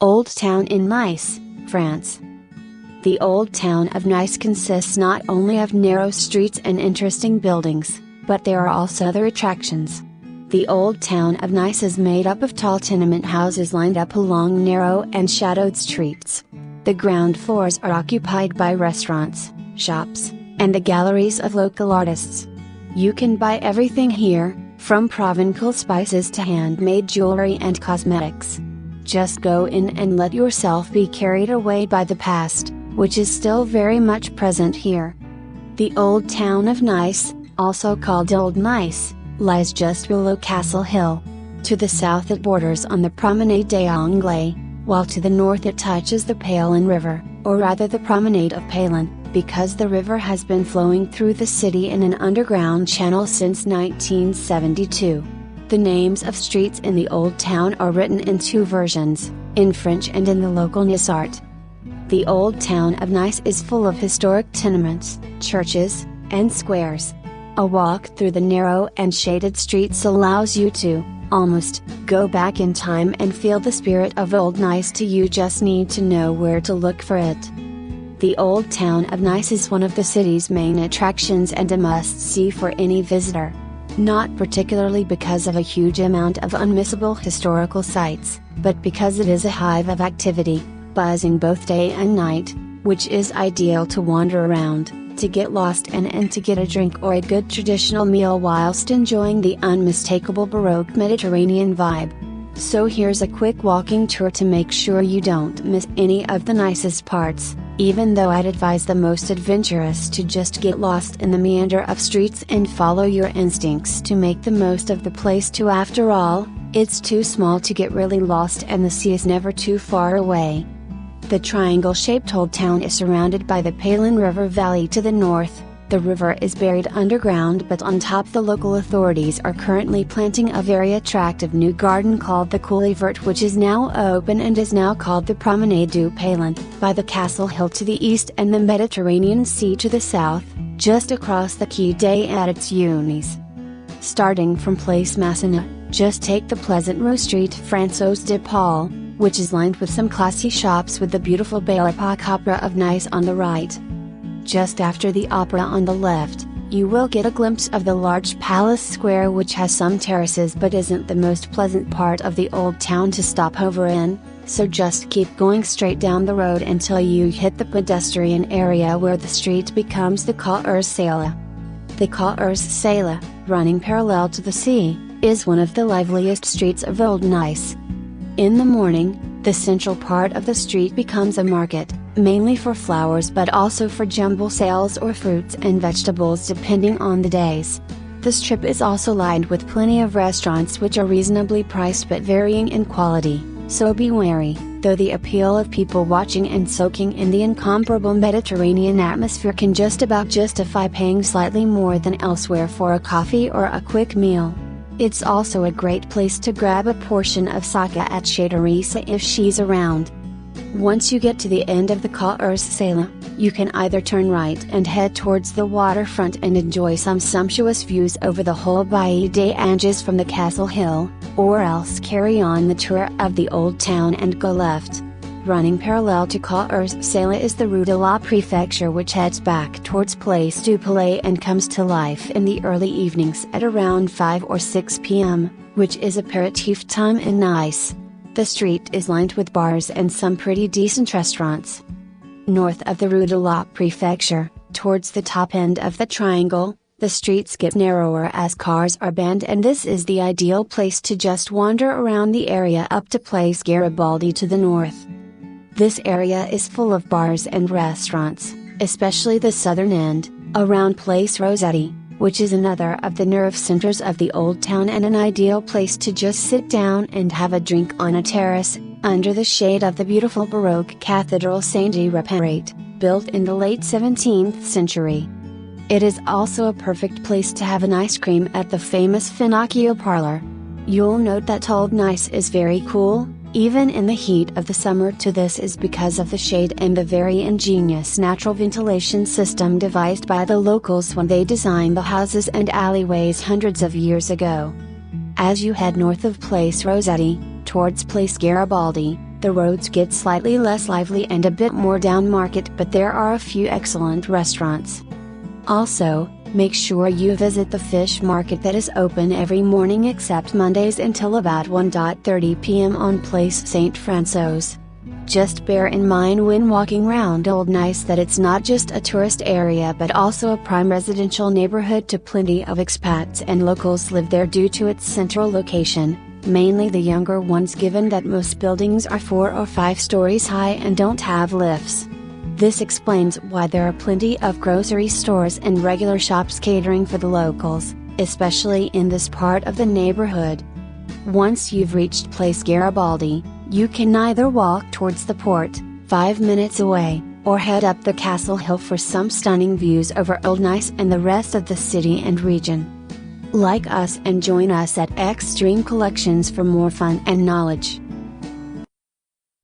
Old Town in Nice, France. The Old Town of Nice consists not only of narrow streets and interesting buildings, but there are also other attractions. The Old Town of Nice is made up of tall tenement houses lined up along narrow and shadowed streets. The ground floors are occupied by restaurants, shops, and the galleries of local artists. You can buy everything here, from Provencal spices to handmade jewelry and cosmetics. Just go in and let yourself be carried away by the past, which is still very much present here. The Old Town of Nice, also called Old Nice, lies just below Castle Hill. To the south it borders on the Promenade des Anglais, while to the north it touches the Paillon River, or rather the Promenade of Paillon, because the river has been flowing through the city in an underground channel since 1972. The names of streets in the Old Town are written in two versions, in French and in the local Nissart. The Old Town of Nice is full of historic tenements, churches, and squares. A walk through the narrow and shaded streets allows you to, almost, go back in time and feel the spirit of Old Nice. You just need to know where to look for it. The Old Town of Nice is one of the city's main attractions and a must-see for any visitor. Not particularly because of a huge amount of unmissable historical sites, but because it is a hive of activity, buzzing both day and night, which is ideal to wander around, to get lost and to get a drink or a good traditional meal whilst enjoying the unmistakable Baroque Mediterranean vibe. So here's a quick walking tour to make sure you don't miss any of the nicest parts, even though I'd advise the most adventurous to just get lost in the meander of streets and follow your instincts to make the most of the place too. After all, it's too small to get really lost and the sea is never too far away. The triangle-shaped Old Town is surrounded by the Paillon River Valley to the north. The river is buried underground, but on top the local authorities are currently planting a very attractive new garden called the Coulée Verte, which is now open and is now called the Promenade of Paillon, by the Castle Hill to the east and the Mediterranean Sea to the south, just across the Quai des Adits. Starting from Place Masséna, just take the pleasant Rue Street François de Paul, which is lined with some classy shops with the beautiful Belle Époque Opera of Nice on the right. Just after the opera on the left, you will get a glimpse of the large Palace Square, which has some terraces but isn't the most pleasant part of the Old Town to stop over in, so just keep going straight down the road until you hit the pedestrian area where the street becomes the Quai Seine. The Quai Seine, running parallel to the sea, is one of the liveliest streets of Old Nice. In the morning, the central part of the street becomes a market, mainly for flowers but also for jumble sales or fruits and vegetables depending on the days. The strip is also lined with plenty of restaurants which are reasonably priced but varying in quality, so be wary, though the appeal of people watching and soaking in the incomparable Mediterranean atmosphere can just about justify paying slightly more than elsewhere for a coffee or a quick meal. It's also a great place to grab a portion of sake at Chez Teresa if she's around. Once you get to the end of the Quai Seine, you can either turn right and head towards the waterfront and enjoy some sumptuous views over the whole Baie des Anges from the Castle Hill, or else carry on the tour of the Old Town and go left. Running parallel to Quai Seine is the Rue de la Préfecture, which heads back towards Place du Palais and comes to life in the early evenings at around 5 or 6 p.m., which is aperitif time in Nice. The street is lined with bars and some pretty decent restaurants. North of the Rue de la Préfecture, towards the top end of the triangle, the streets get narrower as cars are banned, and this is the ideal place to just wander around the area up to Place Garibaldi to the north. This area is full of bars and restaurants, especially the southern end, around Place Rossetti, which is another of the nerve centers of the Old Town and an ideal place to just sit down and have a drink on a terrace, under the shade of the beautiful Baroque Cathedral Saint-Reparate, built in the late 17th century. It is also a perfect place to have an ice cream at the famous Finocchio Parlor. You'll note that Old Nice is very cool, even in the heat of the summer. This is because of the shade and the very ingenious natural ventilation system devised by the locals when they designed the houses and alleyways hundreds of years ago. As you head north of Place Rossetti, towards Place Garibaldi, The roads get slightly less lively and a bit more down market, but there are a few excellent restaurants. Also, make sure you visit the fish market that is open every morning except Mondays until about 1:30 p.m. on Place St. François. Just bear in mind when walking round Old Nice that it's not just a tourist area but also a prime residential neighborhood to plenty of expats and locals live there due to its central location, mainly the younger ones given that most buildings are 4 or 5 stories high and don't have lifts. This explains why there are plenty of grocery stores and regular shops catering for the locals, especially in this part of the neighborhood. Once you've reached Place Garibaldi, you can either walk towards the port, 5 minutes away, or head up the castle hill for some stunning views over Old Nice and the rest of the city and region. Like us and join us at Extreme Collections for more fun and knowledge.